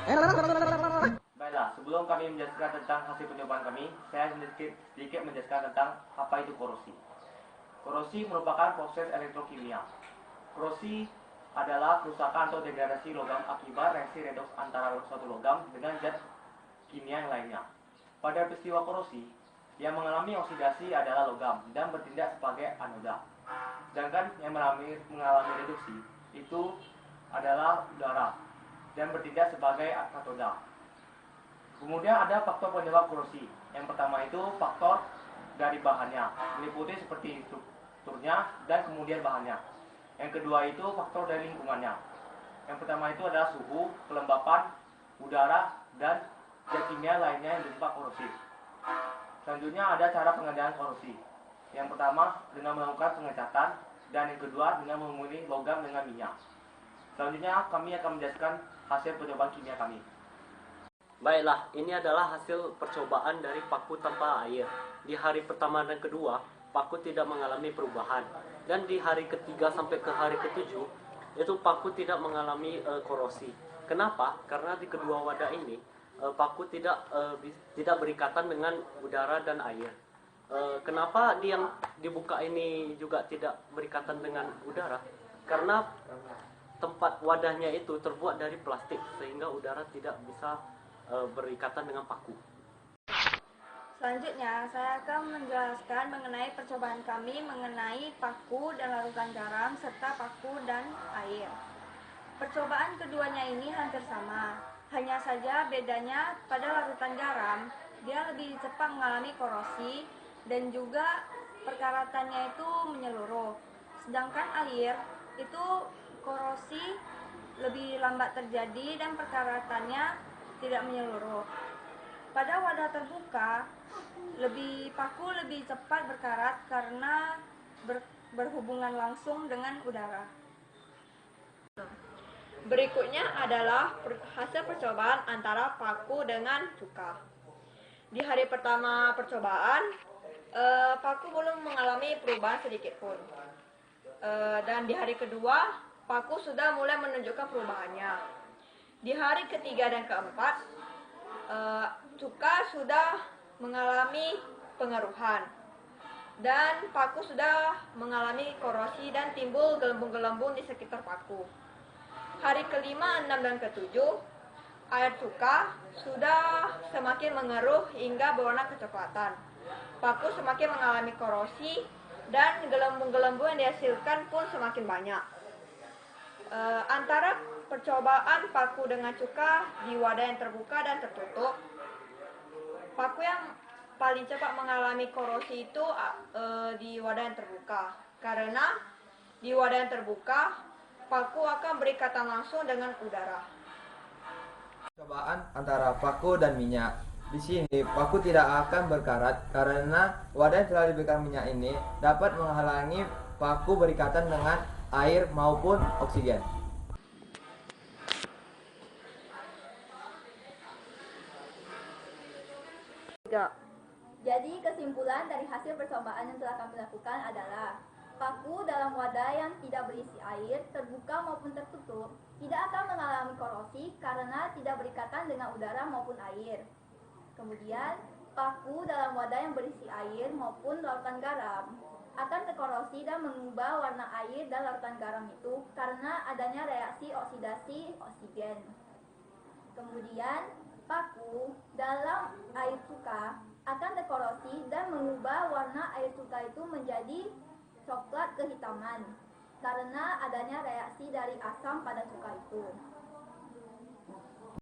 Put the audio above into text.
Baiklah, sebelum kami menjelaskan tentang hasil percobaan kami, saya sedikit menjelaskan tentang apa itu korosi. Korosi merupakan proses elektrokimia. Korosi adalah kerusakan atau degradasi logam akibat reaksi redoks antara suatu logam dengan zat kimia yang lainnya. Pada peristiwa korosi, yang mengalami oksidasi adalah logam dan bertindak sebagai anoda. Sedangkan yang mengalami reduksi itu adalah udara dan bertindak sebagai katoda. Kemudian ada faktor penyebab korosi. Yang pertama itu faktor dari bahannya, meliputi seperti strukturnya dan kemudian bahannya. Yang kedua itu faktor dari lingkungannya. Yang pertama itu adalah suhu, kelembapan, udara, dan zat kimia lainnya yang bersifat korosif. Selanjutnya ada cara pengendalian korosi. Yang pertama dengan melakukan pengecatan, dan yang kedua dengan memilih logam dengan minyak. Selanjutnya kami akan menjelaskan hasil percobaan kimia kami. Baiklah, ini adalah hasil percobaan dari paku tanpa air. Di hari pertama dan kedua, paku tidak mengalami perubahan. Dan di hari ketiga sampai ke hari ketujuh, itu paku tidak mengalami korosi. Kenapa? Karena di kedua wadah ini, paku tidak berikatan dengan udara dan air. Kenapa yang dibuka ini juga tidak berikatan dengan udara? Karena tempat wadahnya itu terbuat dari plastik, sehingga udara tidak bisa berikatan dengan paku. Selanjutnya, saya akan menjelaskan mengenai percobaan kami mengenai paku dan larutan garam serta paku dan air. Percobaan keduanya ini hampir sama, hanya saja bedanya pada larutan garam, dia lebih cepat mengalami korosi dan juga perkaratannya itu menyeluruh. Sedangkan air itu korosi lebih lambat terjadi dan perkaratannya tidak menyeluruh. Pada wadah terbuka, paku lebih cepat berkarat karena berhubungan langsung dengan udara. Berikutnya adalah hasil percobaan antara paku dengan cuka. Di hari pertama percobaan, paku belum mengalami perubahan sedikit pun. Dan di hari kedua, paku sudah mulai menunjukkan perubahannya. Di hari ketiga dan keempat, cuka sudah mengalami pengaruhan dan paku sudah mengalami korosi dan timbul gelembung-gelembung di sekitar paku. Hari kelima, enam, dan ketujuh, air cuka sudah semakin mengeruh hingga berwarna kecoklatan. Paku semakin mengalami korosi dan gelembung-gelembung yang dihasilkan pun semakin banyak. Antara percobaan paku dengan cuka di wadah yang terbuka dan tertutup, paku yang paling cepat mengalami korosi itu di wadah yang terbuka, karena di wadah yang terbuka paku akan berikatan langsung dengan udara. Percobaan antara paku dan minyak. Di sini paku tidak akan berkarat karena wadah yang telah diberikan minyak ini dapat menghalangi paku berikatan dengan air maupun oksigen. Jadi kesimpulan dari hasil percobaan yang telah kami lakukan adalah paku dalam wadah yang tidak berisi air, terbuka maupun tertutup, tidak akan mengalami korosi karena tidak berikatan dengan udara maupun air. Kemudian, paku dalam wadah yang berisi air maupun lautan garam akan terkorosi dan mengubah warna air dan lautan garam itu karena adanya reaksi oksidasi oksigen. Kemudian, paku dalam air cuka akan terkorosi dan mengubah warna air cuka itu menjadi coklat kehitaman karena adanya reaksi dari asam pada cuka itu.